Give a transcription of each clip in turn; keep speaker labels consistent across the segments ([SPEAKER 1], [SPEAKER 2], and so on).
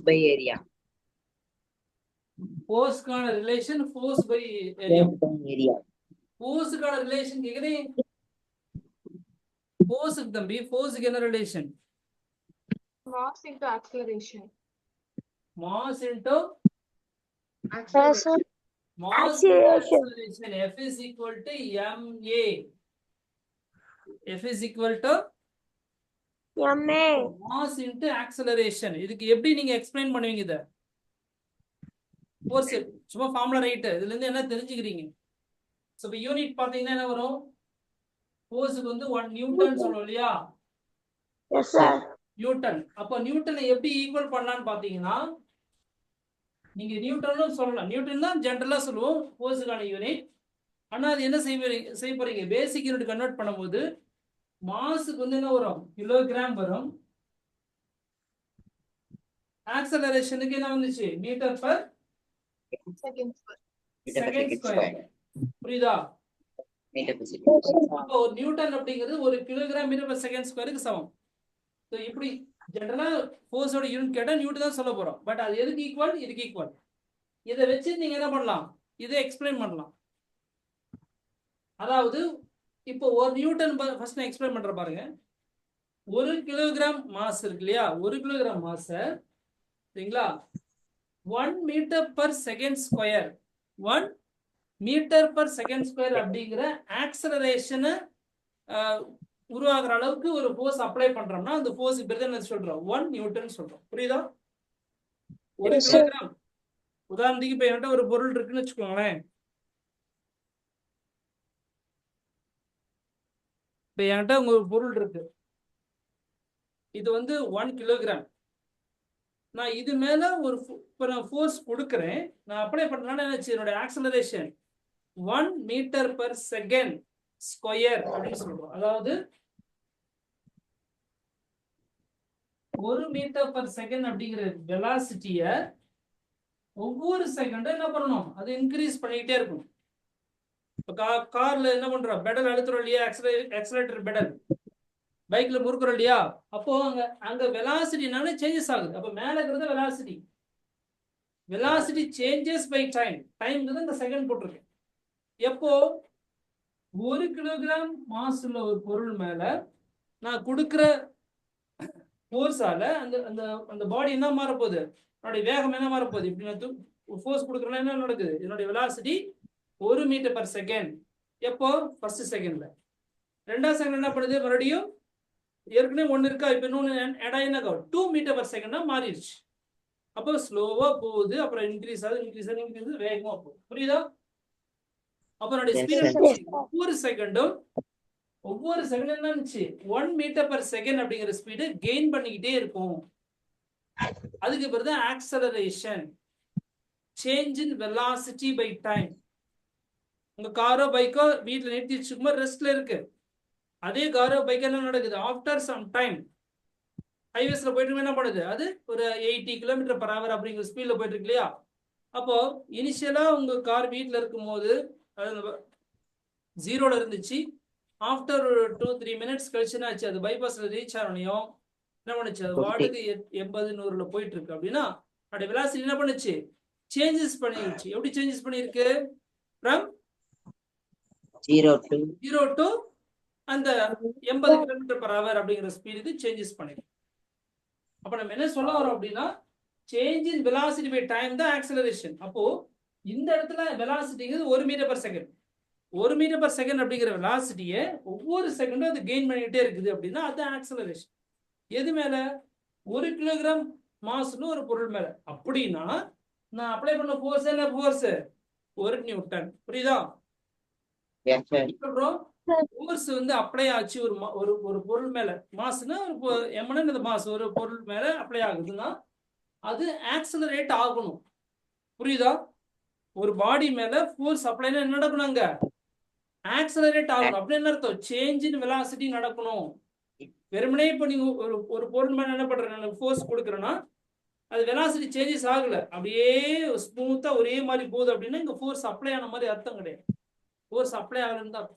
[SPEAKER 1] by area.
[SPEAKER 2] Force-க்கான relation force by area. Force-க்கான relation கேக்குறேன். Force-க்கு தம்பி, force-க்கு என்ன relation?
[SPEAKER 3] Mass into acceleration.
[SPEAKER 2] Mass into
[SPEAKER 3] Acceleration.
[SPEAKER 2] mass into acceleration. F is equal to ma. F is equal to
[SPEAKER 3] ma.
[SPEAKER 2] mass into acceleration. இதுக்கு எப்படி நீங்க explain பண்ணுவீங்க இத? Force சும்மா formula right. இதுல இருந்து என்ன தெரிஞ்சுக்கிறீங்க? சோ இப்போ யூனிட் பாத்தீங்கன்னா என்ன வரும்? ஃபோர்ஸ்க்கு வந்து 1 நியூட்டன் சொல்றோம் இல்லையா?
[SPEAKER 3] Yes sir.
[SPEAKER 2] நியூட்டன். அப்ப நியூட்டனை எப்படி ஈக்குவல் பண்ணலாம்னு பாத்தீங்கன்னா நீங்க நியூட்டனும் சொல்லலாம். நியூட்டன் தான் ஜெனரலா சொல்லுவோம் ஃபோர்ஸ்க்கான யூனிட். ஆனா அது என்ன செய்ய போறீங்க? பேசிக் யூனிட் கன்வெர்ட் பண்ணும்போது மாஸுக்கு வந்து என்ன வரும்? கிலோகிராம் வரும். ஆக்சலரேஷனுக்கு என்ன வந்துச்சு? Metre per second square. புரியுதா? அப்போ ஒரு நியூட்டன் அப்படிங்கிறது ஒரு கிலோகிராம் மீட்டர் பர் செகண்ட் ஸ்கொயருக்கு சமம். ஸோ இப்படி ஜெனரலா ஃபோர்ஸோட யூனிட் கேட்டா நியூட்டன் தான் சொல்ல போறோம். பட் அது எதுக்கு ஈக்குவல்? இதுக்கு ஈக்குவல். இதை வச்சு நீங்க என்ன பண்ணலாம்? இதை எக்ஸ்பிளைன் பண்ணலாம். அதாவது இப்போ ஒரு நியூட்டன் ஃபர்ஸ்ட் நான் எக்ஸ்பிளைன் பண்ற பாருங்க. 1 கிலோகிராம் மாஸ் இருக்கு இல்லையா? 1 கிலோகிராம் மாஸ் சரிங்களா? 1 metre per second square 1 metre per second square அப்படிங்கிற ஆக்சலரேஷனை உருவாக்குற அளவுக்கு ஒரு ஃபோர்ஸ் அப்ளை பண்றோம்னா அந்த ஃபோர்ஸ் பேர் என்ன சொல்றோம்? 1 நியூட்டன் சொல்றோம். புரியுதா? 1 கிலோகிராம். உதாரணத்துக்கு இப்ப என்கிட்ட ஒரு பொருள் இருக்குன்னு வச்சுக்கோங்களேன். இப்ப என்கிட்ட ஒரு பொருள் இருக்கு. இது வந்து 1 கிலோகிராம். நான் இது மேல ஒரு ஃபோர்ஸ் கொடுக்குறேன். நான் அப்ளை பண்றேன்னா என்ன? என்னோட acceleration 1 metre per second square அப்படின்னு சொல்றோம். அதாவது 1 மீட்டர் பர் செகண்ட் அப்படிங்கிற வெலாசிட்டிய ஒவ்வொரு செகண்டும் என்ன பண்ணணும்? அது இன்க்ரீஸ் பண்ணிக்கிட்டே இருக்கும். இப்போ கார்ல என்ன பண்றோம்? பெடல் அழுத்துறோம் இல்லையா? Accelerator pedal. பைக்ல முறுக்குறோம் இல்லையா? அப்போ அங்க வெலாசிட்டினால சேஞ்சஸ் ஆகுது. அப்போ மேல இருக்கிறது velocity. Velocity changes by time. டைம்ங்கிறது இந்த செகண்ட் போட்டிருக்கு. எப்போ 1 கிலோகிராம் மாஸ் உள்ள ஒரு பொருள் மேல நான் கொடுக்கிற ஃபோர்ஸால அந்த அந்த அந்த பாடி என்ன மாற போகுது? என்னுடைய வேகம் என்ன மாற போகுது? இப்படி நான் ஃபோர்ஸ் கொடுக்குறேன்னா என்ன நடக்குது? என்னுடைய வெலாசிட்டி 1 மீட்டர் பர் செகண்ட். எப்போ? ஃபர்ஸ்ட் செகண்ட்ல. ரெண்டாவது செகண்ட் என்ன பண்ணுது? மறுபடியும் ஏற்கனவே 1 இருக்கா, இப்போ இன்னொன்று ஆட் ஆகி என்ன 2 மீட்டர் பர் செகண்டா மாறிடுச்சு. அப்போ ஸ்லோவா போகுது, அப்புறம் இன்க்ரீஸ் ஆகுது வேகமா போகுது. புரியுதா? அப்போ என்னுடைய ஸ்பீட் ஒவ்வொரு செகண்டும் என்ன இருந்துச்சு? 1 மீட்டர் பர் செகண்ட் அப்படிங்கிற ஸ்பீடு கெயின் பண்ணிக்கிட்டே இருக்கும். அதுக்கு பேர் தான் ஆக்சலரேஷன். Change in velocity by time. உங்க காரோ பைக்கோ வீட்டில் நிறுத்தி வச்சுக்கும்போது ரெஸ்ட்ல இருக்கு. அதே காரோ பைக் என்ன நடக்குது? ஆஃப்டர் சம் டைம் ஹைவேஸ்ல போயிட்டு என்ன பண்ணுது? அது ஒரு 80 km/h அப்படிங்கிற ஸ்பீட்ல போயிட்டு இருக்கு இல்லையா? அப்போ இனிஷியலா உங்க கார் வீட்டில் இருக்கும் போது அது 0ல இருந்துச்சு. ஆஃப்டர் ஒரு 2-3 மினிட்ஸ் கழிச்சுன்னா அது பைபாஸ்ல ரீச் ஆகணும். என்ன பண்ணுச்சு? அது வாடகை 80-100ல போயிட்டு இருக்கு அப்படின்னா அதோட வெலாசிட்டி என்ன பண்ணுச்சு? சேஞ்சஸ் பண்ணிருச்சு. எப்படி சேஞ்சஸ் பண்ணிருக்கு? ஃப்ரம் 0 to அந்த 80 km/h அப்படிங்கிற ஸ்பீடுக்கு சேஞ்சஸ் பண்ணிருக்கு. அப்ப நம்ம என்ன சொல்ல வரோம் அப்படின்னா change in velocity by time தான் ஆக்சலரேஷன். அப்போ இந்த இடத்துல வெலாசிட்டிங்கிறது 1 metre per second. 1 metre per second அப்படிங்கிற வெலாசிட்டியை ஒவ்வொரு செகண்டும் அது கெயின் பண்ணிக்கிட்டே இருக்குது அப்படின்னா அது ஆக்சலரேஷன். எது மேல? 1 கிலோகிராம் மாஸ்னு ஒரு பொருள் மேல. அப்படின்னா நான் அப்ளை பண்ண ஃபோர்ஸ் என்ன? Force 1 Newton. புரியுதா? ஃபோர்ஸ் வந்து அப்ளை ஆச்சு ஒரு பொருள் மேல. மாஸ்னா ஒரு எம்னா இந்த மாஸ் ஒரு பொருள் மேல அப்ளை ஆகுதுன்னா அது ஆக்சலரேட் ஆகணும். புரியுதா? ஒரு பாடி மேல ஃபோர்ஸ் அப்ளைனா என்ன நடக்கணுங்க? ஆக்சலரேட் ஆகணும். அப்படி என்ன அர்த்தம்? சேஞ்ச் இன் வெலாசிட்டி நடக்கணும். வெறுமனே இப்போ நீங்க ஒரு பொருள் மேல என்ன பண்றேன்? ஃபோர்ஸ் கொடுக்குறேன்னா அது வெலாசிட்டி சேஞ்சஸ் ஆகல, அப்படியே ஸ்மூத்தா ஒரே மாதிரி போகுது அப்படின்னா இங்க ஃபோர்ஸ் அப்ளை ஆன மாதிரி அர்த்தம் கிடையாது. ஃபோர்ஸ் அப்ளை ஆகலன்னு தான்.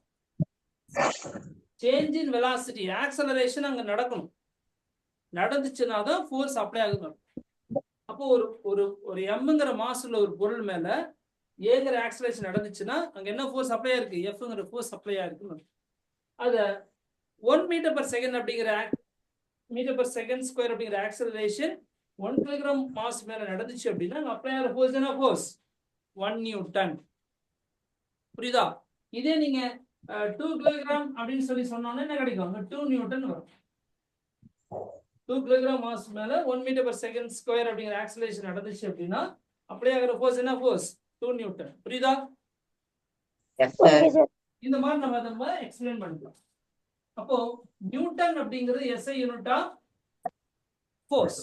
[SPEAKER 2] சேஞ்ச் இன் வெலாசிட்டி ஆக்சலரேஷன் அங்க நடக்கணும். நடந்துச்சுன்னா தான் ஃபோர்ஸ் அப்ளை ஆகுது. அப்போ அப்போ ஒரு ஒரு ஒரு எம்ங்கிற மாசுல ஒரு பொருள் மேல ஏங்கிற ஆக்சலேஷன் நடந்துச்சுன்னா அங்க என்ன ஃபோர்ஸ் அப்ளை இருக்கு, எஃப்ங்கிற ஃபோர்ஸ் அப்ளை ஆயிருக்கு. அத 1 மீட்டர் பர் செகண்ட் அப்படிங்கிற மீட்டர் பர் செகண்ட் ஸ்கொயர் அப்படிங்கிற ஆக்சலரேஷன் 1 கிலோகிராம் மாஸ் மேல நடந்துச்சு அப்படின்னா அப்ளை ஆகிற ஃபோர்ஸ் என்ன ஃபோர்ஸ், 1 நியூட்டன். புரியுதா? இதே நீங்க 2 கிலோகிராம் அப்படின்னு சொல்லி சொன்னோம்னா என்ன கிடைக்கும், 2 நியூட்டன் வரும். 2 கிலோகிராம் மாஸ் மேல 1 மீட்டர் பர் செகண்ட் ஸ்கொயர் அப்படிங்கிற ஆக்சலரேஷன் நடந்துச்சு அப்படின்னா அப்ளை ஆகிற ஃபோர்ஸ் என்ன ஃபோர்ஸ், 2 நியூட்டன். புரியுதா?
[SPEAKER 3] Okay, sir.
[SPEAKER 2] இந்த மாதிரி நம்ம எக்ஸ்பிளைன் பண்ணிக்கலாம். அப்போ நியூட்டன் அப்படிங்கிறது எஸ்ஐ யூனிட்டா ஃபோர்ஸ்.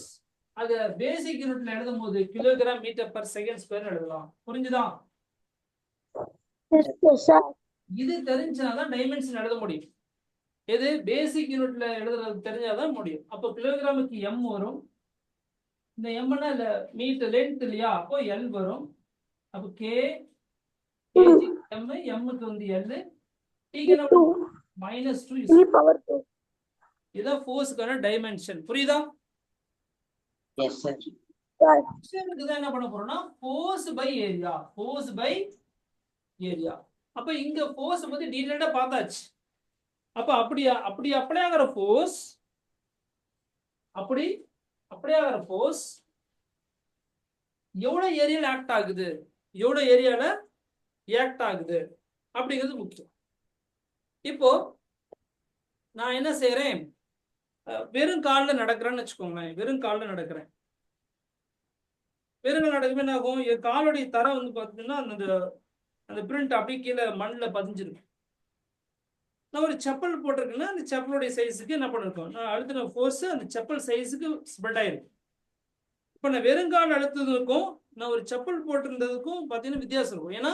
[SPEAKER 2] அது பேசிக் யூனிட்ல எழுதும் போது kilogram metre per second square எழுதலாம். புரிஞ்சுதா?
[SPEAKER 3] Yes, sir.
[SPEAKER 2] இது தெரிஞ்சாதான் டைமென்ஷன் எழுத முடியும். எது பேசிக் யூனிட்ல எழுதுறது தெரிஞ்சாதான் முடியும். அப்போ கிலோகிராமுக்கு எம் வரும். இந்த எம்னா இல்ல மீட்டர் லென்த் இல்லையா, அப்போ எல் வரும். அப்போ கே கேஜி எம், எம்முக்கு வந்து எல், டிக்கு -2
[SPEAKER 3] E power 2.
[SPEAKER 2] இதான் ஃபோர்ஸ்க்கான டைமென்ஷன். புரியுதா?
[SPEAKER 1] Yes, sir.
[SPEAKER 3] Sir.
[SPEAKER 2] இதுதான் என்ன பண்ண போறோம்னா force by area, force by area. அப்ப இங்க ஃபோர்ஸ் பத்தி டீடைலா பார்த்தாச்சு. அப்ப அப்படி அப்ளை ஆகிற ஃபோர்ஸ், அப்படி அப்ளை ஆகிற ஃபோர்ஸ் எவ்வளவு ஏரியால ஆக்ட் ஆகுது, எவ்வளவு ஏரியால ஆக்ட் ஆகுது அப்படிங்கிறது முக்கியம். இப்போ நான் என்ன செய்யறேன், வெறும் காலில் நடக்கிறேன்னு வச்சுக்கோங்களேன். வெறும் காலில் நடக்கிறேன். வெறும் நடக்குமே என்ன ஆகும், என் காலுடைய தரம் வந்து பார்த்தீங்கன்னா அந்த பிரிண்ட் அப்படியே கீழே மண்ணில் பதிஞ்சிருக்கு. நான் ஒரு செப்பல் போட்டிருக்கேன்னா அந்த செப்பலுடைய சைஸுக்கு என்ன பண்ணிருக்கோம், நான் அழுத்தின ஃபோர்ஸ் அந்த செப்பல் சைஸுக்கு ஸ்ப்ரெட் ஆயிருக்கு. இப்போ நான் வெறுங்கால் அழுத்ததுக்கும் நான் ஒரு செப்பல் போட்டிருந்ததுக்கும் பார்த்தீங்கன்னா வித்தியாசம் இருக்கும். ஏன்னா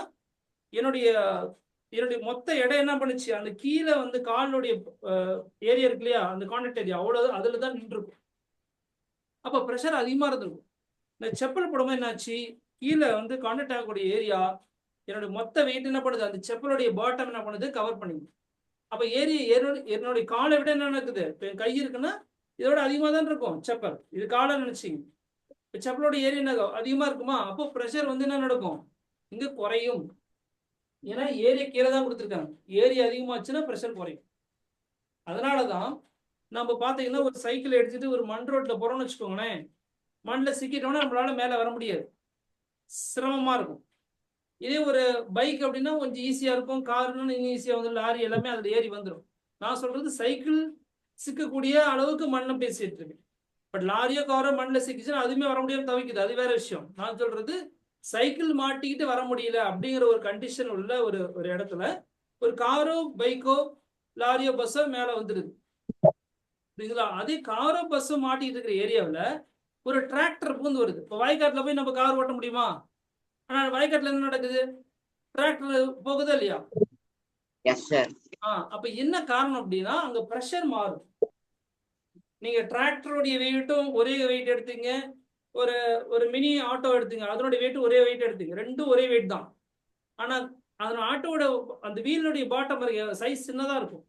[SPEAKER 2] என்னுடைய மொத்த எடை என்ன பண்ணுச்சு, அந்த கீழே வந்து காலுடைய ஏரியா இருக்கு இல்லையா, அந்த கான்டாக்ட் ஏரியா அவ்வளோ அதில் தான் நின்றுருக்கும். அப்போ ப்ரெஷர் அதிகமாக இருந்திருக்கும். இந்த செப்பல் போடும்போது என்னாச்சு, கீழே வந்து கான்டாக்ட் ஆகக்கூடிய ஏரியா என்னுடைய மொத்த வெயிட் என்ன பண்ணுது, அந்த செப்பலுடைய பாட்டம் என்ன பண்ணுது, கவர் பண்ணிடுது. அப்போ என்னுடைய காலை விட என்ன நடக்குது, இப்போ என் கை இருக்குன்னா இதோட அதிகமாக தான் இருக்கும் செப்பல். இது காலை நினைச்சிங்க, இப்போ செப்பலோட ஏரியா என்ன அதிகமாக இருக்குமா, அப்போ ப்ரெஷர் வந்து என்ன நடக்கும், இங்கே குறையும். ஏன்னா ஏரியா கீழே தான் கொடுத்துருக்காங்க. ஏரியா அதிகமாச்சுன்னா ப்ரெஷர் குறையும். அதனால தான் நம்ம பார்த்தீங்கன்னா ஒரு சைக்கிள் எடுத்துட்டு ஒரு மண் ரோட்டில் போகிறோம்னு வச்சுக்கோங்களேன், மண்ணில் சிக்கிட்டோம்னா நம்மளால மேலே வர முடியாது, சிரமமா இருக்கும். இதே ஒரு பைக் அப்படின்னா கொஞ்சம் ஈஸியா இருக்கும். காருன்னு ஈஸியா வந்து லாரி எல்லாமே அதுல ஏறி வந்துடும். நான் சொல்றது சைக்கிள் சிக்கக்கூடிய அளவுக்கு மண்ணை பேசிட்டு இருக்கு. பட் லாரியோ காரோ மண்ணில் சிக்கிச்சுன்னா அதுவுமே வர முடியாம தவிக்குது, அது வேற விஷயம். நான் சொல்றது சைக்கிள் மாட்டிக்கிட்டு வர முடியல அப்படிங்கிற ஒரு கண்டிஷன் உள்ள ஒரு இடத்துல ஒரு காரோ பைக்கோ லாரியோ பஸ்ஸோ மேல வந்துடுது. புரியுங்களா? அதே காரோ பஸ்ஸோ மாட்டிக்கிட்டு இருக்கிற ஏரியாவில் ஒரு டிராக்டர் பூந்து வருது. இப்போ வயக்காட்டில் போய் நம்ம கார் ஓட்ட முடியுமா? ஆனால் வயக்காட்டில் என்ன நடக்குது, டிராக்டர் போகுதா இல்லையா?
[SPEAKER 1] Yes, sir.
[SPEAKER 2] அப்ப என்ன காரணம் அப்படின்னா அங்க ப்ரெஷர் மாறும். நீங்க டிராக்டருடைய வெயிட்டும் ஒரே வெயிட் எடுத்தீங்க, ஒரு மினி ஆட்டோ எடுத்தீங்க, அதனுடைய வெயிட் ஒரே வெயிட் எடுத்தீங்க, ரெண்டும் ஒரே வெயிட் தான். ஆனா அதன் ஆட்டோட அந்த வீலுடைய பாட்டம் சைஸ் சின்னதா இருக்கும்,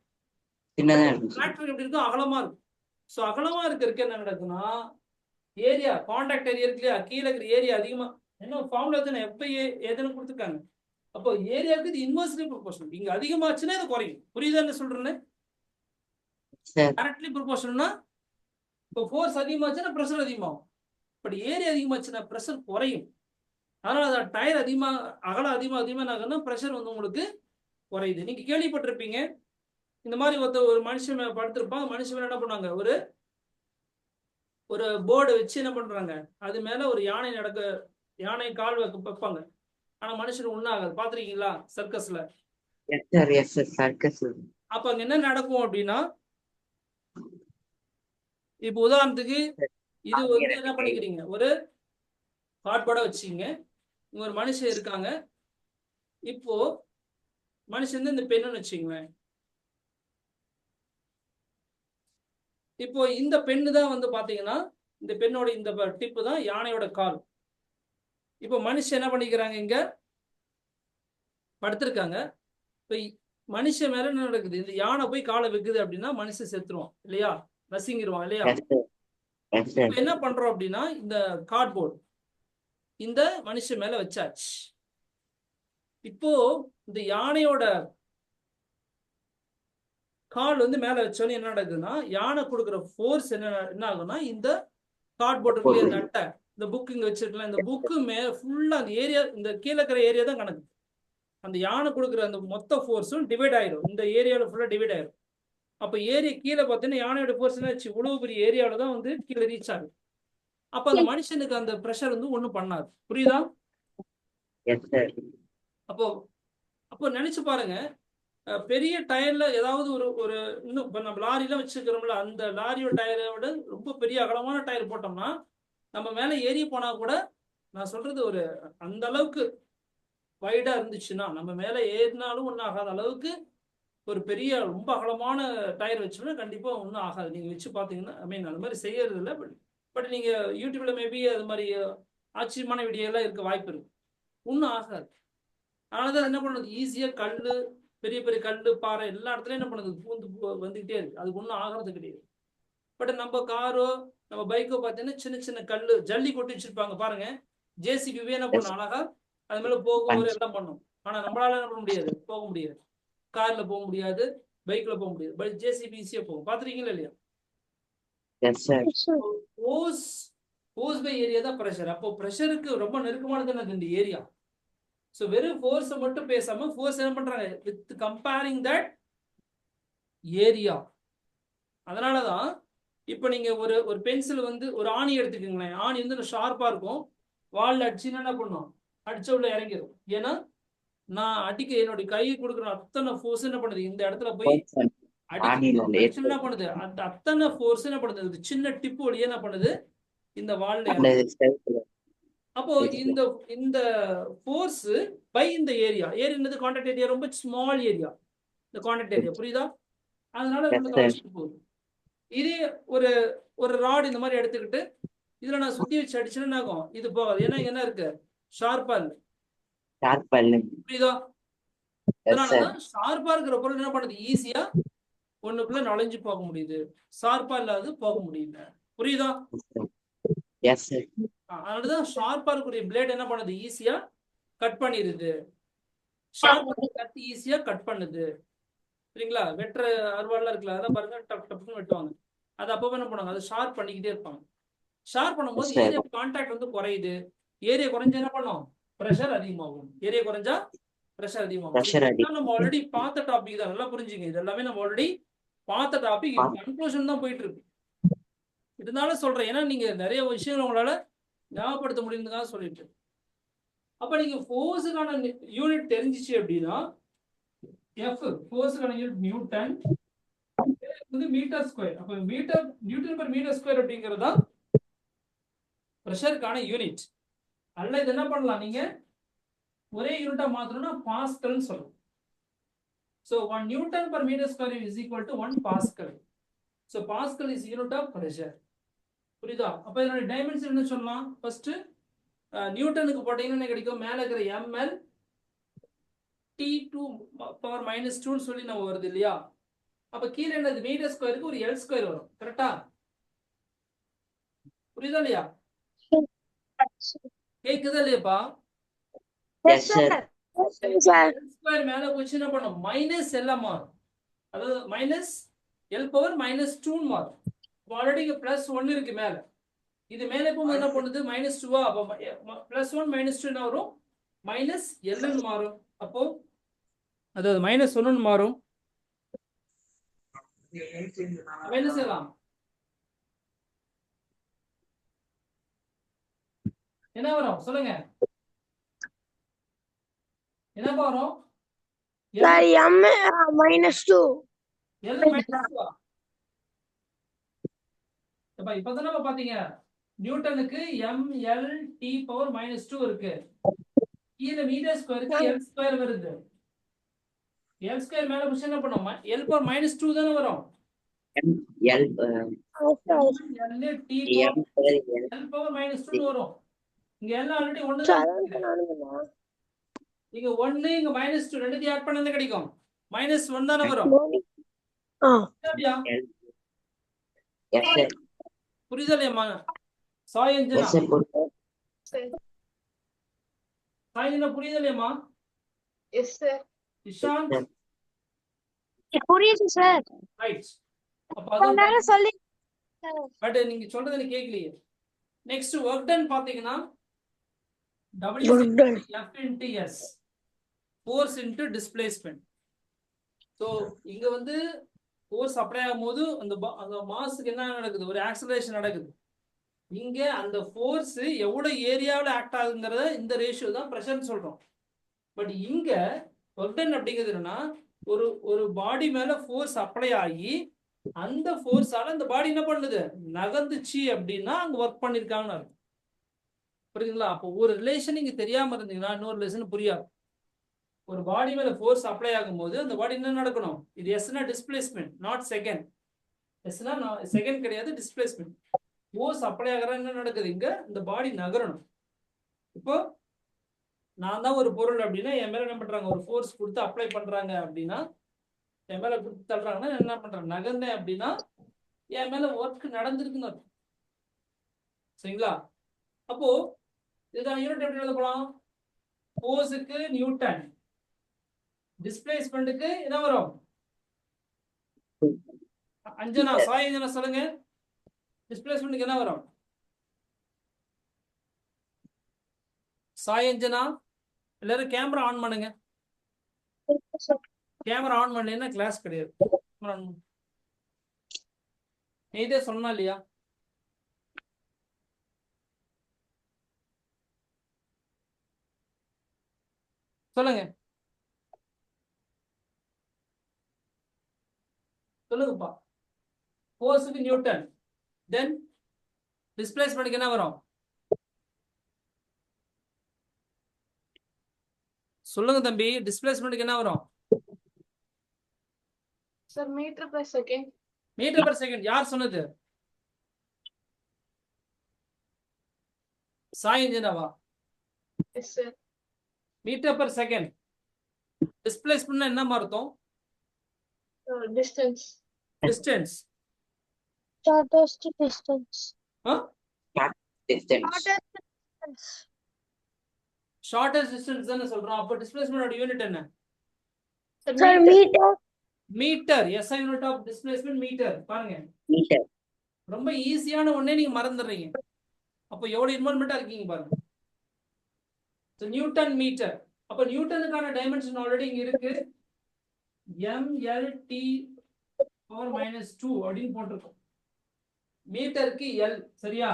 [SPEAKER 2] டிராக்டர் எப்படி இருக்கும், அகலமா இருக்கும். ஸோ அகலமா இருக்க என்ன நடக்குன்னா ஏரியா கான்டாக்ட் ஏரியா இருக்கு இல்லையா, கீழே இருக்கிற ஏரியா அதிகமா என்ன ஃபார்முலா தானே எப்ப எதுன்னு கொடுத்துருக்காங்க. அப்போ ஏரியாவுக்கு இது இன்வெர்ஸ்லி ப்ரொபோர்ஷனல். இங்க அதிகமாச்சுன்னா இது குறையும். புரியுதா என்ன சொல்றேன்னு? டைரக்ட்லி ப்ரொபோர்ஷனல்னா இப்போ ஃபோர்ஸ் அதிகமாச்சுன்னா ப்ரெஷர் அதிகமாகும். பட் ஏரியா அதிகமாச்சுன்னா ப்ரெஷர் குறையும். அதனால அதான் டயர் அதிகமா அகலம் அதிகமா ஆகுதுன்னா ப்ரெஷர் வந்து உங்களுக்கு குறையுது. நீங்க கேள்விப்பட்டிருப்பீங்க, இந்த மாதிரி ஒரு மனுஷன் படுத்திருப்பாங்க, மனுஷன் மேல என்ன பண்ணுவாங்க, ஒரு போர்டு வச்சு என்ன பண்றாங்க, அது மேல ஒரு யானை கால் வைப்பாங்க. ஆனா மனுஷன் ஒண்ணாகாது. பாத்திருக்கீங்களா சர்க்கஸ்ல? அப்ப அங்க என்ன நடக்கும் அப்படின்னா, இப்ப உதாரணத்துக்கு இது வந்து என்ன பண்ணிக்கிறீங்க, ஒரு கார்ட்போர்டா வச்சுங்க, ஒரு மனுஷன் இருக்காங்க. இப்போ மனுஷன் இந்த பெண்ணுன்னு வச்சுங்களேன். இப்போ இந்த பெண்ணு தான் வந்து பாத்தீங்கன்னா, இந்த பெண்ணோட இந்த டிப்பு தான் யானையோட கால். இப்போ மனுஷன் என்ன பண்ணிக்கிறாங்க, இங்க படுத்திருக்காங்க. இப்போ மனுஷன் மேல என்ன நடக்குது, இந்த யானை போய் காலை வைக்குது அப்படின்னா மனுஷன் செத்துருவான் இல்லையா, நசுங்கிடுவான் இல்லையா. என்ன பண்றோம் அப்படின்னா இந்த கார்ட்போர்ட் இந்த மனுஷன் மேல வச்சாச்சு. இப்போ இந்த யானையோட கால் வந்து மேல வச்சோன்னு என்ன நடக்குதுன்னா, யானை கொடுக்குற ஃபோர்ஸ் என்ன ஆகும்னா, இந்த கார்ட்போர்ட் இருக்கு இந்த அட்டை, இந்த புக் இங்க வச்சிருக்கலாம், இந்த புக்கு ஃபுல்லா அந்த ஏரியா, இந்த கீழே இருக்கிற ஏரியா தான் கணக்கு. அந்த யானை கொடுக்குற அந்த மொத்த ஃபோர்ஸும் டிவைட் ஆயிடும், இந்த ஏரியாவில் ஃபுல்லா டிவைட் ஆயிடும். அப்போ ஏரியா கீழே பார்த்தீங்கன்னா யானையோட ஃபோர்ஸ் என்ன ஆச்சு, இவ்வளவு பெரிய ஏரியாவில் தான் வந்து கீழே ரீச் ஆகுது. அப்போ அந்த மனுஷனுக்கு அந்த ப்ரெஷர் வந்து ஒன்றும் பண்ணாது. புரியுதா?
[SPEAKER 1] Yes, sir.
[SPEAKER 2] அப்போ நினைச்சு பாருங்க, பெரிய டயர்ல ஏதாவது ஒரு ஒரு இன்னும் இப்போ நம்ம லாரிலாம் வச்சுக்கிறோம்ல, அந்த லாரியோட டயரை விட ரொம்ப பெரிய அகலமான டயர் போட்டோம்னா நம்ம மேலே ஏறி போனா கூட, நான் சொல்றது ஒரு அந்த அளவுக்கு வைடா இருந்துச்சுன்னா, நம்ம மேலே ஏறினாலும் ஒன்றும் ஆகாத அளவுக்கு ஒரு பெரிய ரொம்ப அகலமான டயர் வச்சோம்னா கண்டிப்பா ஒன்றும் ஆகாது. நீங்க வச்சு பார்த்தீங்கன்னா, ஐ மீன் அந்த மாதிரி செய்யறது இல்லை. பட் நீங்க யூடியூப்ல மேபி அது மாதிரி ஆச்சரியமான வீடியோ எல்லாம் இருக்க வாய்ப்பு இருக்கு. ஒன்றும் ஆகாது. அதனாலதான் என்ன பண்ணுது, ஈஸியா கல்லு, பெரிய பெரிய கல்லு, பாறை எல்லா இடத்துலயும் என்ன பண்ணுது, பூந்து வந்துகிட்டே இருக்கு. அதுக்கு ஒன்றும் ஆகிறது கிடையாது. பட் நம்ம காரோ நம்ம பைக்கோ பார்த்தீங்கன்னா சின்ன சின்ன கல்லு ஜல்லி கொட்டி வச்சிருப்பாங்க பாருங்க. ஜேசிபிவே என்ன பண்ணும், அழகா அது மேல போகும் எல்லாம் பண்ணும். ஆனா நம்மளால என்ன பண்ண முடியாது, போக முடியாது. கார்ல போக முடியாது, பைக்ல போக முடியாது. பட் ஜேசிபி ஈஸியா போகும். பாத்துறீங்களா இல்லையா?
[SPEAKER 1] Yes, sir.
[SPEAKER 2] Force by area தான் ப்ரெஷர். அப்போ ப்ரெஷருக்கு ரொம்ப நெருக்கமானது என்னது, இந்த ஏரியா. ஸோ வெறும் ஃபோர்ஸை மட்டும் பேசாம ஃபோர்ஸ் என்ன பண்றாங்க, வித் கம்பேரிங் தட் ஏரியா. அதனாலதான் இப்போ நீங்க ஒரு பென்சில் வந்து ஒரு ஆணி எடுத்துக்கோங்களேன். ஆணி வந்து ஷார்ப்பா இருக்கும், வால்ல அடிச்சுன்னா என்ன பண்ணும், அடிச்ச உள்ள இறங்கிடும். ஏன்னா நான் அடிக்க என்னுடைய கையை கொடுக்குற அத்தனை ஃபோர்ஸ் என்ன பண்ணுது, இந்த இடத்துல போய் அடிச்சு என்ன பண்ணுது, அந்த அத்தனை ஃபோர்ஸ் என்ன பண்ணுது, சின்ன டிப்பு வழியே என்ன பண்ணுது, இந்த வால்ல இறங்குது. அப்போ இந்த ஃபோர்ஸ் பை இந்த ஏரியா, ஏரியா கான்டாக்ட் ஏரியா ரொம்ப ஸ்மால் ஏரியா, இந்த கான்டாக்ட் ஏரியா. புரியுதா? அதனால போகுது. இதே ஒரு ஒரு ராட் இந்த மாதிரி எடுத்துக்கிட்டு இதுல நான் சுத்தி வச்சு அடிச்சுன்னா ஆகும், இது போகாது. ஏன்னா என்ன இருக்கு, ஷார்ப்பா இல்லை. புரியுதா? அதனாலதான் ஷார்ப்பா இருக்கிற பொருள் என்ன பண்ணுது, ஈஸியா ஒண்ணுக்குள்ள நுழைஞ்சு போக முடியுது, ஷார்ப்பா இல்லாத போக முடியல. புரியுதா? அதனாலதான் ஷார்ப்பா இருக்கக்கூடிய பிளேட் என்ன பண்ணுது, ஈஸியா கட் பண்ணிடுது. ஷார்ப்பா கத்தி ஈஸியா கட் பண்ணுது. சரிங்களா? வெட்டுற அருவாள்லாம் இருக்குல்ல, அதெல்லாம் பாருங்க டப் டப்னு வெட்டுவாங்க. அது அப்போ என்ன பண்ணுவாங்க, அதை ஷார்ப் பண்ணிக்கிட்டே இருப்பாங்க. ஷார்ப் பண்ணும்போது ஏரியா கான்டாக்ட் வந்து குறையுது. ஏரியா குறைஞ்சா என்ன பண்ணும், ப்ரெஷர் அதிகமாகும். ஏரியா குறைஞ்சா ப்ரெஷர் அதிகமாகும். நம்ம ஆல்ரெடி பார்த்த டாபிக் தான், நல்லா புரிஞ்சுங்க. இது எல்லாமே நம்ம ஆல்ரெடி பார்த்த டாபிக், கன்க்ளூஷன் தான் போயிட்டு இருக்கு. இருந்தாலும் சொல்றேன், ஏன்னா நீங்க நிறைய விஷயங்கள் உங்களால ஞாபகப்படுத்த முடியுதுக்காக சொல்லிட்டு. அப்ப நீங்க ஃபோர்ஸுக்கான யூனிட் தெரிஞ்சிச்சு அப்படின்னா, F ஃபோர்ஸுக்கான யூனிட் நியூட்டன் வந்து மீட்டர் ஸ்கொயர். அப்ப நியூட்டன் பர் மீட்டர் ஸ்கொயர் அப்படிங்கிறது தான் பிரஷருக்கான யூனிட். அல்ல இது என்ன பண்ணலாம், நீங்க ஒரே யூனிட்டா மாத்தணும்னா பாஸ்கல் சொல்லணும். So 1 Newton per meter square is equal to 1 Pascal. So Pascal is unit of pressure. புரியுதா? அப்ப இதோட டைமென்ஷன் என்ன சொல்லலாம், ஃபர்ஸ்ட் நியூட்டனுக்கு போட்டீங்கன்னா கிடைக்கும், மேல இருக்கிற ml T2 பவர் -2 சொல்லி நம்ம வருது இல்லையா? அப்ப கீழே என்னது, மீட்டர் ஸ்கொயருக்கு ஒரு எல் ஸ்கொயர் வரும். கரெக்டா? புரியுதா இல்லையா? கேக்குதா இல்லையாப்பா? ஸ்கொயர் மேல போச்சு என்ன பண்ணும், மைனஸ் எல்லாம் மாறும். அதாவது மைனஸ் எல் பவர் -2 மாறும். ஆல்ரெடி பிளஸ் 1 இருக்கு மேல, இது மேல போகும்போது என்ன பண்ணுது, -2. அப்போ +1 -2 என்ன வரும், -L மாறும். அப்போ அதாவது -1 மாறும், என்ன செய்யலாம், என்ன வரும் சொல்லுங்க, என்ன வரும்,
[SPEAKER 3] -2.
[SPEAKER 2] L -2. இப்பதான் நம்ம பாத்தீங்க, நியூட்டனுக்கு ml T பவர் -2 இருக்கு, கீழே மீட்டர் ஸ்கொயருக்கு L ஸ்கொயர் வருது. L ஸ்கொயர் மேல புஷ் என்ன பண்ணும், L பவர் -2 தானே வரும். L T L பவர் -2 வரும். இங்க L ஆல்ரெடி 1 தான், இங்க 1 இங்க -2 ரெண்டுத்தையும் ஆட் பண்ணா கிடைக்கும், -1 தானே வரும். புரியுதா இல்லையா? சாய் என்ஜினா சாயந்தரம் புரியுது இல்லையம்மா?
[SPEAKER 4] Yes, sir.
[SPEAKER 2] இஷாந்த்
[SPEAKER 3] புரியுது சார்.
[SPEAKER 2] ரைட். அப்ப அது
[SPEAKER 3] சொல்லி
[SPEAKER 2] பட் நீங்க சொல்றது எனக்கு கேட்கலையே. நெக்ஸ்ட் ஒர்க் டன் பாத்தீங்கன்னா W
[SPEAKER 3] Work done.
[SPEAKER 2] F into S force into displacement. So இங்க வந்து ஃபோர்ஸ் அப்ளை ஆகும்போது அந்த மாஸுக்கு என்ன நடக்குது, ஒரு ஆக்சலரேஷன் நடக்குது. இங்க அந்த ஃபோர்ஸ் எவ்வளவு ஏரியாவில் ஆக்ட் ஆகுங்கிறத இந்த ரேஷியோ தான் ப்ரெஷர்னு சொல்றோம். பட் இங்க ஒர்க் டன் அப்படிங்கிறது என்னன்னா ஒரு பாடி மேல ஃபோர்ஸ் அப்ளை ஆகி அந்த ஃபோர்ஸால அந்த பாடி என்ன பண்ணுது, நகர்ந்துச்சு அப்படின்னா அங்க ஒர்க் பண்ணிருக்காங்கன்னு அர்த்தம். புரியுதுங்களா? அப்போ ஒரு ரிலேஷன் இங்க தெரியாம இருந்தீங்கன்னா இன்னொரு ரிலேஷன் புரியாது. ஒரு பாடி மேல ஃபோர்ஸ் அப்ளை ஆகும்போது அந்த பாடி என்ன நடக்கணும், இது எஸ்னா டிஸ்பிளேஸ்மெண்ட் நாட் செகண்ட். எஸ்னா செகண்ட் கிடையாது, டிஸ்பிளேஸ்மெண்ட். ஃபோர்ஸ் அப்ளை ஆகிற என்ன நடக்குது, இங்க இந்த பாடி நகரணும். இப்போ நான் தான் ஒரு பொருள் அப்படின்னா என் மேல என்ன பண்றாங்க, ஒரு ஃபோர்ஸ் கொடுத்து அப்ளை பண்றாங்க அப்படின்னா, என் மேல கொடுத்து தள்ளுறாங்கன்னா என்ன பண்றேன், நகர்ந்தேன் அப்படின்னா என் மேல ஒர்க் நடந்திருக்குன்னு அர்த்தம். சரிங்களா? அப்போ இதுதான் யூனிட் எப்படி எழுத போலாம், ஃபோர்ஸுக்கு நியூட்டன், டிஸ்பிளேஸ்மெண்ட்டுக்கு என்ன வரும், அஞ்சனா சாய் அஞ்சனா சொல்லுங்க, டிஸ்பிளேஸ்மெண்ட்டுக்கு என்ன வரும், சாய் அஞ்சனா எல்லாரும் கேமரா ஆன் பண்ணுங்க. கேமரா ஆன் பண்ணலைன்னா கிளாஸ் கிடையாது. இதே சொன்னா இல்லையா? சொல்லுங்க சொல்லுங்கப்பா. ஃபோர்ஸுக்கு நியூட்டன், தென் டிஸ்பிளேஸ்மெண்ட்டுக்கு என்ன வரும் சொல்லுங்க தம்பி, டிஸ்பிளேஸ்மெண்ட்டுக்கு என்ன வரும்?
[SPEAKER 4] Sir, meter per second.
[SPEAKER 2] Metre per second. யார் சொன்னது, சாய் இன்ஜினாவா?
[SPEAKER 4] Yes, sir.
[SPEAKER 2] Metre per second. Displacement என்ன அர்த்தம்,
[SPEAKER 4] Distance.
[SPEAKER 2] Distance.
[SPEAKER 3] shortest distance.
[SPEAKER 1] Distance.
[SPEAKER 2] Shortest distance தானே சொல்றோம். அப்போ டிஸ்பிளேஸ்மெண்டோட யூனிட் என்ன,
[SPEAKER 3] Sir, meter.
[SPEAKER 2] Metre. SI unit of displacement metre. பாருங்க
[SPEAKER 1] Meter.
[SPEAKER 2] ரொம்ப ஈஸியான ஒண்ணே நீங்க மறந்துடுறீங்க. அப்போ எவ்வளவு இன்வால்வ்மெண்டா இருக்கீங்க பாருங்க. Newton metre. அப்போ நியூட்டனுக்கான டைமென்ஷன் ஆல்ரெடி இங்க இருக்கு, mLT பவர் -2 அப்படின்னு போட்டிருக்கோம். மீட்டருக்கு எல், சரியா?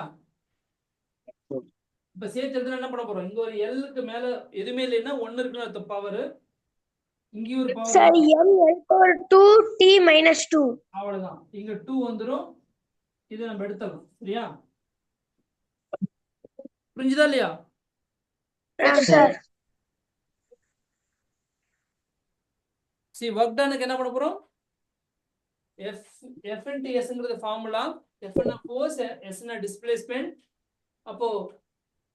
[SPEAKER 2] இப்ப சேர்த்து எழுதுனா என்ன பண்ண போறோம், இங்க ஒரு எல்லுக்கு மேல எதுவுமே இல்லைன்னா 1 இருக்குன்னு அர்த்தம் பவர். இங்க ஒரு
[SPEAKER 3] Sir,
[SPEAKER 2] power,
[SPEAKER 3] m equal to t minus 2.
[SPEAKER 2] அவ்வளவுதான். இங்க 2 வந்துரும், இது நம்ம எடுத்துடலாம். சரியா? புரிஞ்சுதா இல்லையா?
[SPEAKER 3] Sir.
[SPEAKER 2] See, ஒர்க் டனுக்கு என்ன பண்ண போறோம், F into Sங்கிறது ஃபார்முலா. F னா ஃபோர்ஸ், S னா டிஸ்பிளேஸ்மெண்ட். அப்போ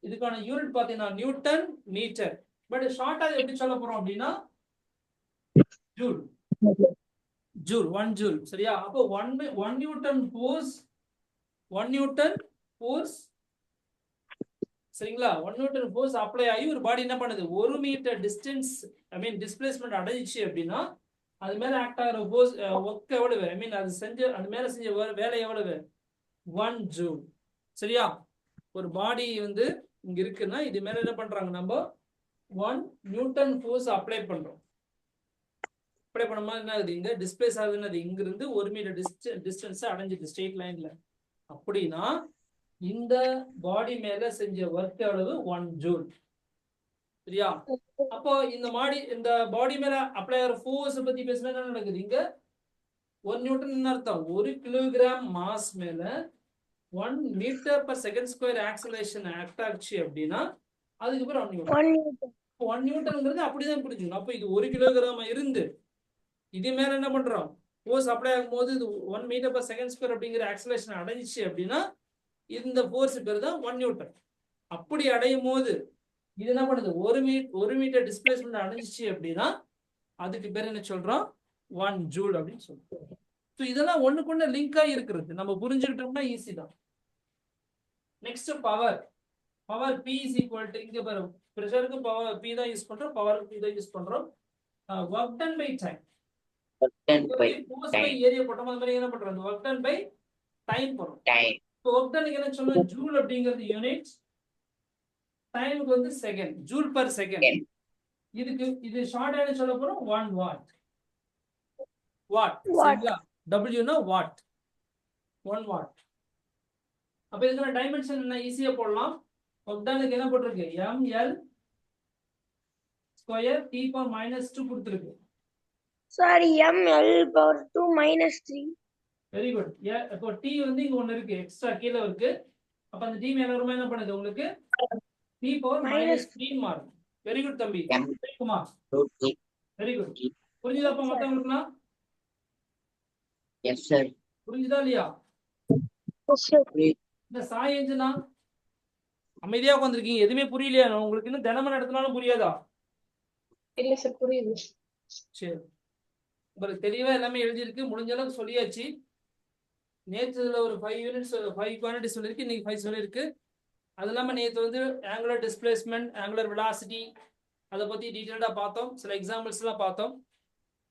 [SPEAKER 2] இதுக்கான யூனிட் பாத்தீங்கன்னா நியூட்டன் மீட்டர். பட் ஷார்ட்டா எப்படி சொல்ல போறோம் அப்படின்னா ஜூல். Joule, 1 joule. சரியா? அப்போ 1 நியூட்டன் ஃபோர்ஸ், 1 நியூட்டன் ஃபோர்ஸ், சரிங்களா? 1 நியூட்டன் ஃபோர்ஸ் அப்ளை ஆகி ஒரு பாடி என்ன பண்ணுது, 1 மீட்டர் டிஸ்டன்ஸ் ஐ மீன் டிஸ்பிளேஸ்மெண்ட் அடைஞ்சிச்சு அப்படின்னா அது மேல ஆக்ட் ஆகிற ஃபோர்ஸ் ஒர்க் எவ்வளவு, ஐ மீன் அது மேல செஞ்ச வேலை எவ்வளவு, 1 ஜூல். சரியா? ஒரு பாடி வந்து இங்க இருக்குன்னா இது மேல என்ன பண்றாங்க, நம்ம 1 நியூட்டன் ஃபோர்ஸ் அப்ளை பண்றோம். அப்ளை பண்ணும்போது என்ன ஆகுது, இங்க டிஸ்பிளேஸ் ஆகுதுன்னு, இங்க இருந்து 1 மீட்டர் டிஸ்டன்ஸ் அடைஞ்சிட்டு ஸ்ட்ரெயிட் லைன்ல. அப்படின்னா இந்த பாடி மேல செஞ்ச ஒர்க் எவ்வளவு, 1 ஜூல். சரியா? அப்போ இந்த பாடி மேல அப்ளை ஆகிற ஃபோர்ஸ் பத்தி பேசினா என்ன நடக்குது, இங்க 1 நியூட்டன் அர்த்தம் 1 கிலோகிராம் மாஸ் மேல 1 metre per second square acceleration act ஆச்சு அப்படின்னா அதுக்கு பேர் 1 நியூட்டன்.
[SPEAKER 3] 1 Newton.
[SPEAKER 2] 1 நியூட்டன்ங்கிறது அப்படிதான் புரிஞ்சுக்கணும். அப்போ இது 1 கிலோகிராம் இருந்து இது மேல என்ன பண்றோம், ஃபோர்ஸ் அப்ளை ஆகும்போது இது 1 மீட்டர் per செகண்ட் ஸ்கொயர் அப்படிங்கிற ஆக்சலரேஷன் அடைஞ்சிச்சு அப்படின்னா இந்த ஃபோர்ஸ் பேர் தான் 1 நியூட்டன். அப்படி அடையும் போது இது என்ன பண்ணுது, 1 மீட்டர் டிஸ்பிளேஸ்மெண்ட் அடைஞ்சிச்சு அப்படின்னா அதுக்கு பேர் என்ன சொல்றோம், 1 ஜூல் அப்படின்னு சொல்றோம். ஸோ இதெல்லாம் ஒண்ணுக்குள்ள லிங்கா இருக்கிறது, நம்ம புரிஞ்சுக்கிட்டோம்னா ஈஸி தான். Next power. Power P is equal to இங்க பாரு பிரஷருக்கு பவர் P தான் யூஸ் பண்றோம், பவருக்கு P தான் யூஸ் பண்றோம். work done by time.
[SPEAKER 1] Work done by
[SPEAKER 2] force by
[SPEAKER 1] time.
[SPEAKER 2] area போட்டோம், அது மாதிரி என்ன பண்றோம், work done by time போறோம்.
[SPEAKER 1] Time.
[SPEAKER 2] இப்போ work done என்ன சொன்னோம், ஜூல் அப்படிங்கிறது யூனிட், டைமுக்கு வந்து second, joule per second.
[SPEAKER 1] Second.
[SPEAKER 2] இதுக்கு இது ஷார்ட் என்ன சொல்ல போறோம், 1 வாட். What
[SPEAKER 3] Watt.
[SPEAKER 2] சரிங்களா, W னா வாட், 1 வாட். அப்ப இதுக்கான டைமென்ஷன் என்ன ஈஸியா போடலாம். ஒர்க் டனுக்கு என்ன போட்டிருக்கு, ml ஸ்கொயர் t பவர் -2 கொடுத்திருக்கு.
[SPEAKER 3] Sir, ml power 2 minus 3.
[SPEAKER 2] Very good. இப்போ t வந்து இங்க ஒன்னு இருக்கு, எக்ஸ்ட்ரா கீழ இருக்கு. அப்ப அந்த t மேல வருமா என்ன பண்ணுது உங்களுக்கு, t பவர் -3 மாறும். வெரி குட் தம்பி
[SPEAKER 1] M.
[SPEAKER 2] Kumar,
[SPEAKER 1] 2T.
[SPEAKER 2] Very good. புரிஞ்சுதா அப்ப மத்தவங்களுக்குனா,
[SPEAKER 1] Yes, sir.
[SPEAKER 2] புரிஞ்சுதா இல்லையா?
[SPEAKER 3] Yes, sir.
[SPEAKER 2] இந்த சாய் என்ஜினா அமைதியா உட்காந்துருக்கீங்க, எதுவுமே புரியலையா உங்களுக்கு? இன்னும் தினமும் நடத்தினாலும் புரியாதா?
[SPEAKER 4] இல்ல சார் புரியுது.
[SPEAKER 2] சரி, உங்களுக்கு தெளிவா எல்லாமே எழுதியிருக்கு, முடிஞ்ச அளவுக்கு சொல்லியாச்சு. நேற்று இதுல ஒரு 5 யூனிட்ஸ் 5 குவான்டிட்டி சொல்லியிருக்கு, இன்னைக்கு 5 சொல்லியிருக்கு. அது இல்லாம நேற்று வந்து ஆங்குலர் டிஸ்பிளேஸ்மெண்ட், ஆங்குலர் வெலாசிட்டி அதை பத்தி டீட்டெயில்டா பார்த்தோம், சில எக்ஸாம்பிள்ஸ் எல்லாம் பார்த்தோம்.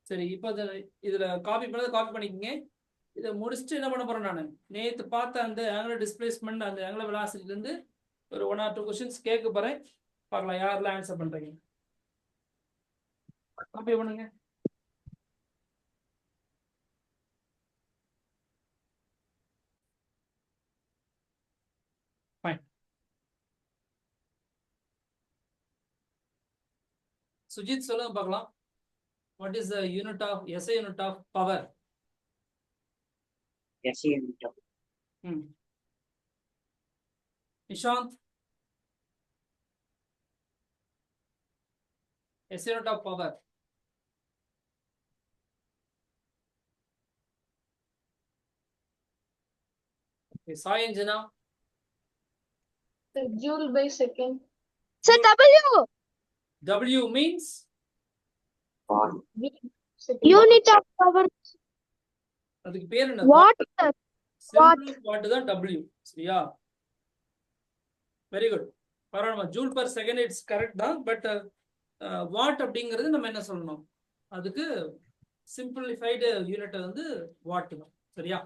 [SPEAKER 2] சரி, இப்போ இதுல காப்பி பண்ணதை காப்பி பண்ணிக்கங்க. இதை முடிச்சுட்டு என்ன பண்ண போறேன், நான் நேற்று பார்த்த அந்த ஆங்குலர் டிஸ்பிளேஸ்மெண்ட், அந்த ஆங்குலர் வெலாசிட்டில இருந்து ஒரு 1 or 2 கொஸ்டின்ஸ் கேட்க போறேன். பார்க்கலாம் யாரெல்லாம் ஆன்சர் பண்றீங்க. காப்பி பண்ணுங்க. ஃபைன். சுஜித் சொல்லுங்க பார்க்கலாம். What is the unit of SI unit of power?
[SPEAKER 1] Yes, unit of
[SPEAKER 2] Nishant, SI unit of power. Okay, Sai and Jana.
[SPEAKER 4] Sir, joule by second.
[SPEAKER 3] Sir, W.
[SPEAKER 2] W means
[SPEAKER 1] watt.
[SPEAKER 4] Second.
[SPEAKER 3] Unit of power.
[SPEAKER 2] அதுக்கு பேர் என்ன?
[SPEAKER 3] Watt, sir.
[SPEAKER 2] Simple watt தான் W. சரியா? Very good. பரவாயில்ல, joule per second it's correct தான். But watt அப்படிங்கிறது நம்ம என்ன சொல்லணும், அதுக்கு சிம்பிளிஃபைடு யூனிட் வந்து வாட் தான். சரியா?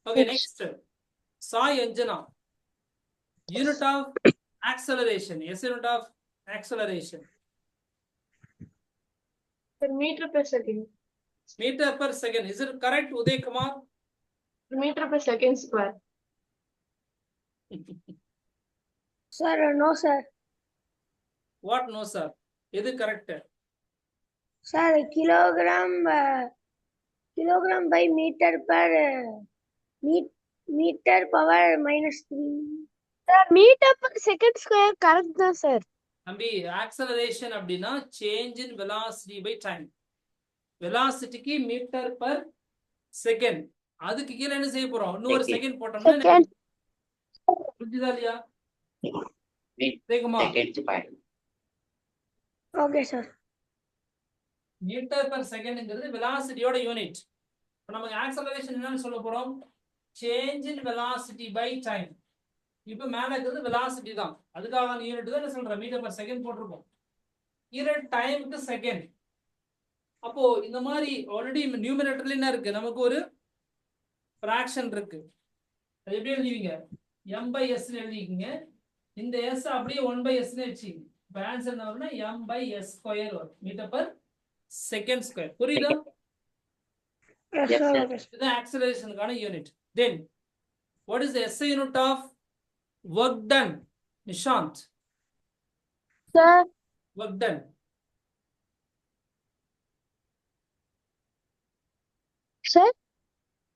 [SPEAKER 2] Okay, next Sai Anjana. Unit of acceleration, S unit of acceleration.
[SPEAKER 4] Sir, meter per second.
[SPEAKER 2] Metre per second. Is it correct Uday Kumar?
[SPEAKER 4] Meter per second square.
[SPEAKER 3] Sir, no, sir.
[SPEAKER 2] What no sir, எது correct?
[SPEAKER 3] Sir, kilogram by meter per meter power -3. Sir, meter per second square correct da, sir.
[SPEAKER 2] தம்பி, acceleration அப்படின்னா change in velocity by time. வெலாசிட்டிக்கு metre per second, அதுக்கு கீழே என்ன செய்ய போறோம், இன்னொரு செகண்ட் போட்டோம்னா
[SPEAKER 3] Second.
[SPEAKER 2] புரிஞ்சுதா இல்லையா?
[SPEAKER 1] Second square.
[SPEAKER 3] Okay, sir.
[SPEAKER 2] Metre per செகண்ட்ங்கிறது வெலாசிட்டியோட யூனிட். இப்போ நமக்கு ஆக்சலரேஷன் என்னன்னு சொல்ல போறோம், change in velocity by time. இப்போ மேல இருக்கிறது வெலாசிட்டி தான், அதுக்காக யூனிட் தான் என்ன சொல்றேன், மீட்டர் பர் செகண்ட் போட்டிருக்கோம். கீழே டைமுக்கு செகண்ட். அப்போ இந்த மாதிரி ஆல்ரெடி நியூமரேட்டர்ல என்ன இருக்கு, நமக்கு ஒரு ஃபிராக்ஷன் இருக்கு. அது எப்படி எழுதுவீங்க, m/s எழுதிக்கிங்க. இந்த s அப்படியே 1/s வச்சுக்கிங்க. இப்போ ஆன்சர் என்ன வரும்னா m/s ஸ்கொயர் வரும், மீட்டர் பர் செகண்ட் ஸ்கொயர். புரியுதா?
[SPEAKER 3] Yes,
[SPEAKER 1] Yes,
[SPEAKER 3] sir.
[SPEAKER 1] sir.
[SPEAKER 3] Okay, sir.
[SPEAKER 2] இதுதான் ஆக்சலரேஷனுக்கான unit. Then what is the SI unit of work done? Nishanth,
[SPEAKER 3] Sir,
[SPEAKER 2] work done.
[SPEAKER 3] sir.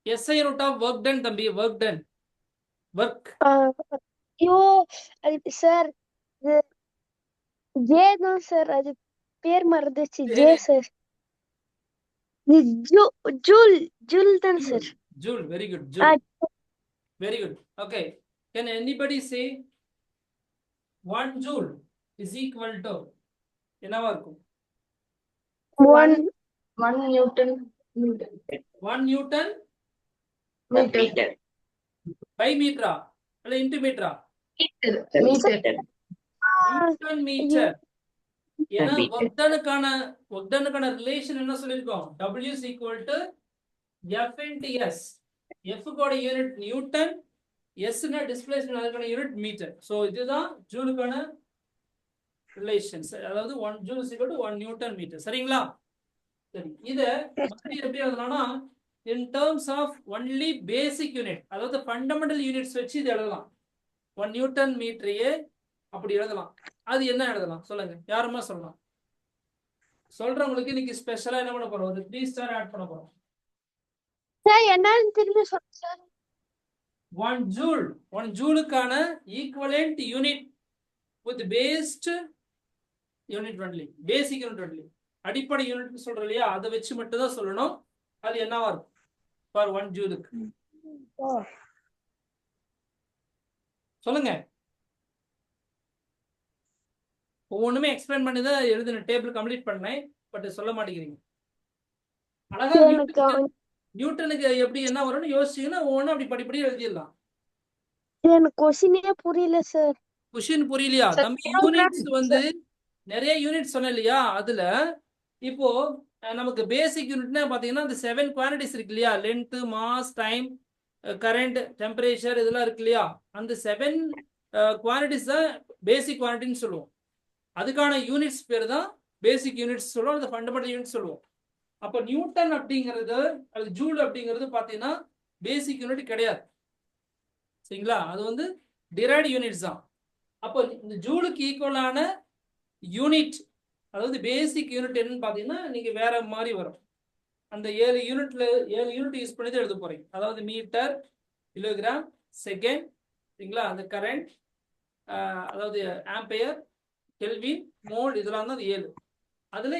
[SPEAKER 2] SI unit of work done தம்பி, work done, work.
[SPEAKER 3] ஐயோ, அது sir J தான் sir, அது பேர் மறந்துச்சு. J sir, joule joule தான் sir.
[SPEAKER 2] Joule, very good. Joule, very good. Okay, can anybody say 1 joule is equal to என்னவா இருக்கும்?
[SPEAKER 3] 1
[SPEAKER 4] 1 Newton meter.
[SPEAKER 2] 1 Newton
[SPEAKER 4] Meter.
[SPEAKER 1] Meter.
[SPEAKER 2] by மீட்டரா இல்ல இன்டு மீட்டரா?
[SPEAKER 4] Meter. Meter.
[SPEAKER 2] Newton metre. ஏன்னா
[SPEAKER 1] meter.
[SPEAKER 2] ஒர்க் டனுக்கான relation என்ன சொல்லிருக்கோம்? W is equal to F into S. F கோட யூனிட் நியூட்டன், S னா டிஸ்பிளேஸ்மென்ட், அதுக்கான யூனிட் மீட்டர். சோ இதுதான் ஜூலுக்கான ரிலேஷன்ஸ். அதாவது 1 joule is equal to 1 newton metre. சரிங்களா? சரி, இத மறுபடியும் எப்படி எழுதலாம்னா in terms of only basic unit, அதாவது ஃபண்டமெண்டல் யூனிட்ஸ் வச்சு இது எழுதலாம். 1 நியூட்டன் மீட்டரையே அப்படி எழுதலாம். அது என்ன எழுதலாம் சொல்லுங்க, யாருமா சொல்லலாம்? சொல்றவங்களுக்கு இன்னைக்கு ஸ்பெஷலா என்ன பண்ண போறோம்? ஒரு 3 ஸ்டார் ஆட் பண்ண போறோம்.
[SPEAKER 3] சார் என்னன்னு திரும்பி சொல்லுங்க சார்.
[SPEAKER 2] 1 ஜூலுக்கான equivalent unit with based unit only, basic unit only. அடிப்படை யூனிட் சொல்றோம் இல்லையா, அதை வச்சு மட்டும் தான் சொல்லணும். அது என்னவா இருக்கும் ஃபார் 1 ஜூலுக்கு? சொல்லுங்க. ஒவ்வொன்றுமே எக்ஸ்பிளைன் பண்ணி தான் எழுதின டேபிள் கம்ப்ளீட் பண்ணேன், பட் சொல்ல மாட்டேங்கிறீங்க. அழகா நியூட்டனுக்கு எப்படி என்ன வரும்னு யோசிச்சீங்கன்னா ஒவ்வொன்றும் அப்படி படிப்படி எழுதிடலாம்.
[SPEAKER 3] எனக்கு கொஸ்டினே புரியல சார்.
[SPEAKER 2] கொஸ்டின் புரியலையா தம்பி? யூனிட்ஸ் வந்து நிறைய யூனிட் சொன்னேன் இல்லையா, அதுல இப்போ நமக்கு பேசிக் யூனிட்னா பாத்தீங்கன்னா இந்த 7 குவான்டிட்டிஸ் இருக்கு இல்லையா, length, mass, time, current, temperature, இதெல்லாம் இருக்கு இல்லையா. அந்த 7 குவான்டிட்டிஸ் தான் பேசிக் குவான்டிட்டின்னு சொல்லுவோம். அதுக்கான யூனிட்ஸ் பேர் தான் பேசிக் யூனிட்ஸ் சொல்லுவோம், அந்த ஃபண்டமெண்டல் யூனிட்ஸ் சொல்லுவோம். அப்போ நியூட்டன் அப்படிங்கிறது அது ஜூல் அப்படிங்கிறது பாத்தீங்கன்னா பேசிக் யூனிட் கிடையாது. சரிங்களா? அது வந்து டிரைவ்டு யூனிட்ஸ் தான். அப்போ இந்த ஜூலுக்கு ஈக்குவலான யூனிட், அதாவது பேசிக் யூனிட் என்னன்னு பாத்தீங்கன்னா நீங்க வேற மாதிரி வரும். அந்த 7 யூனிட் யூஸ் பண்ணி தான் எழுத போறீங்க. அதாவது மீட்டர், கிலோகிராம், செகண்ட், சரிங்களா, அந்த கரண்ட், அதாவது ஆம்பியர், கெல்வின், மோல், இதெல்லாம் தான் 7. அதுல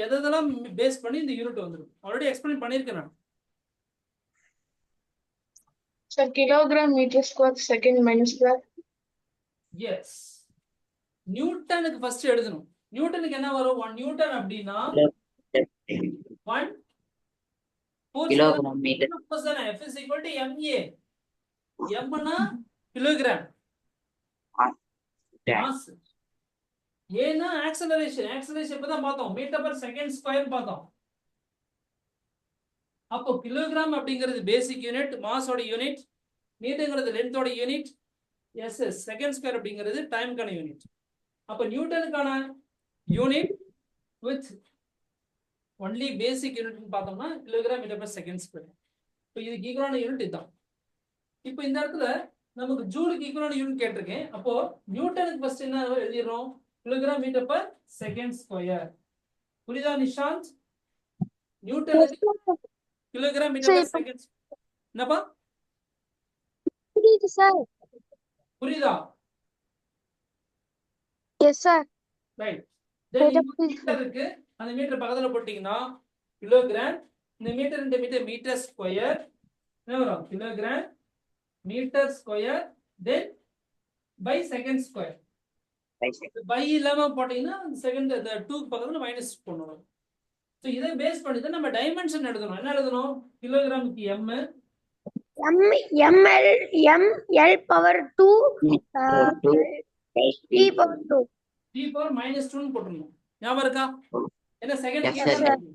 [SPEAKER 2] எதெல்லாம் பேஸ் பண்ணி இந்த யூனிட் வந்துடும் ஆல்ரெடி எக்ஸ்பிளைன் பண்ணிருக்கேன் நான்.
[SPEAKER 4] Sir, kilogram, meter square, second, minus square.
[SPEAKER 2] Yes, நியூட்டனுக்கு ஃபர்ஸ்ட் எழுதணும். நியூட்டனுக்கு என்ன வரும்? 1 நியூட்டன் அப்படின்னா 1
[SPEAKER 1] kilogram metre.
[SPEAKER 2] F is equal to MA. M னா கிலோகிராம், மாஸ். ஏன்னா ஆக்சலரேஷன் இப்பதான் பார்த்தோம், மீட்டர் பர் செகண்ட் ஸ்கொயர் பார்த்தோம். அப்போ கிலோகிராம் அப்படிங்கிறது பேசிக் யூனிட், மாஸோட யூனிட், மீட்டர்ங்கிறது லென்த்தோட யூனிட், எஸ் செகண்ட் ஸ்கொயர் அப்படிங்கிறது டைம்க்கான யூனிட். அப்போ நியூட்டனுக்கான யூனிட் வித் ஒன்லி பேசிக் யூனிட்னு பார்த்தோம்னா kilogram metre per second square. இப்போ இதுக்கு ஈக்குவலான யூனிட் இதுதான். இப்போ இந்த இடத்துல நமக்கு ஜூலுக்கு ஈக்குவலான யூனிட் கேட்டிருக்கேன். அப்போ நியூட்டனுக்கு ஃபர்ஸ்ட் என்ன எழுதிடுறோம்? Kilogram metre per second square. புரியுதா நிஷாந்த்? நியூட்டனுக்கு கிலோகிராம் மீட்டர் பர் செகண்ட். என்னப்பா
[SPEAKER 3] புரியுது சார்.
[SPEAKER 2] புரியுதா?
[SPEAKER 3] Yes sir.
[SPEAKER 2] ரைட். மீட்டர் இருக்கு, அந்த மீட்டர் பக்கத்துல போட்டீங்கன்னா கிலோகிராம், இந்த மீட்டர் இந்த மீட்டர் மீட்டர் ஸ்கொயர் என்ன வரும்? Kilogram metre square then by second square. By இல்லாம போட்டீங்கன்னா செகண்ட் இந்த 2 பக்கத்துல மைனஸ் பண்ணணும். சோ இதை பேஸ் பண்ணி தான் நம்ம டைமென்ஷன் எழுதணும். என்ன எழுதணும்? கிலோகிராமுக்கு m,
[SPEAKER 3] ml power 2 t power 2
[SPEAKER 2] t power minus 2 னு போட்டுறணும். ஞாபகம் இருக்கா? என்ன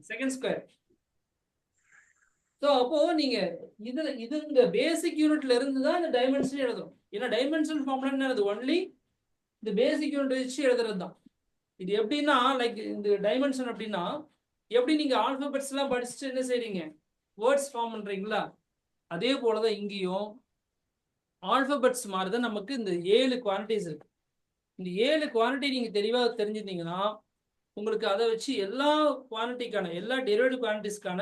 [SPEAKER 2] செகண்ட் ஸ்கொயர். சோ அப்போ நீங்க இது இந்த பேசிக் யூனிட்ல இருந்து தான் இந்த டைமென்ஷன் எழுதணும். ஏன்னா டைமென்ஷன் ஃபார்முலா என்னது? ஒன்லி இந்த பேசிக் யூனிட் வச்சு எழுதுறது தான். இது எப்படின்னா லைக் இந்த டைமென்ஷன் அப்படின்னா எப்படி நீங்க ஆல்பபெட்ஸ் எல்லாம் படிச்சுட்டு என்ன செய்றீங்க, வேர்ட்ஸ் ஃபார்ம் பண்றீங்களா, அதே போலதான் இங்கேயும் ஆல்பபெட்ஸ் மாதிரி தான் நமக்கு இந்த 7 குவான்டிட்டிஸ் இருக்கு. இந்த 7 குவான்டிட்டி நீங்க தெளிவா தெரிஞ்சிருந்தீங்கன்னா உங்களுக்கு அதை வச்சு எல்லா குவான்டிட்டிக்கான எல்லா டெரிவேட்டிவ் குவான்டிட்டிஸ்க்கான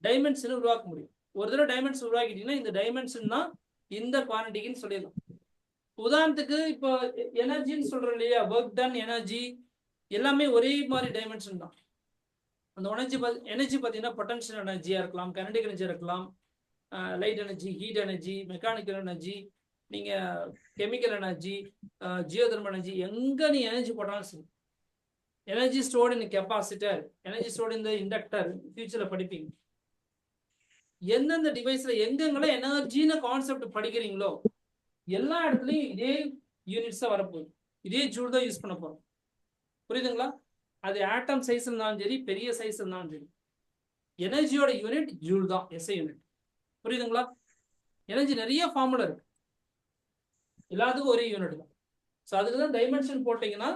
[SPEAKER 2] டைமென்ஷன் உருவாக்க முடியும். ஒரு தடவை டைமென்ஷன் உருவாக்கிட்டீங்கன்னா இந்த டைமென்ஷன் தான் இந்த குவான்டிட்டிக்குன்னு சொல்லிடலாம். உதாரணத்துக்கு இப்போ எனர்ஜின்னு சொல்றோம் இல்லையா, ஒர்க் டன், எனர்ஜி எல்லாமே ஒரே மாதிரி டைமென்ஷன் தான். அந்த எனர்ஜி பார்த்தீங்கன்னா பொட்டன்ஷியல் எனர்ஜியா இருக்கலாம், கைனடிக் எனர்ஜியா இருக்கலாம், light energy, heat energy, mechanical energy, நீங்க கெமிக்கல் எனர்ஜி, ஜியோதர்மல் எனர்ஜி, எங்க நீ எனர்ஜி போட்டாலும் சரி. எனர்ஜி ஸ்டோர்ட் இன் கெப்பாசிட்டர், எனர்ஜி ஸ்டோர்ட் இன் இண்டக்டர், ஃபியூச்சர்ல படிப்பீங்க. எந்தெந்த டிவைஸ்ல எங்கெங்கெல்லாம் எனர்ஜின்னு கான்செப்ட் படிக்கிறீங்களோ எல்லா இடத்துலயும் இதே யூனிட்ஸா வரப்போகுது. இதே ஜூல் தான் யூஸ் பண்ண போறோம். புரியுதுங்களா? அது ஆட்டம் சைஸ் இருந்தாலும் சரி, பெரிய சைஸ் இருந்தாலும் சரி, எனர்ஜியோட யூனிட் ஜூல் தான், எஸ்ஐ யூனிட். புரியுதுங்களா? எனர்ஜி நிறைய ஃபார்முலா இருக்கு, எல்லாத்துக்கும் ஒரே யூனிட் தான். ஸோ அதுக்கு தான் டைமென்ஷன் போட்டீங்கன்னா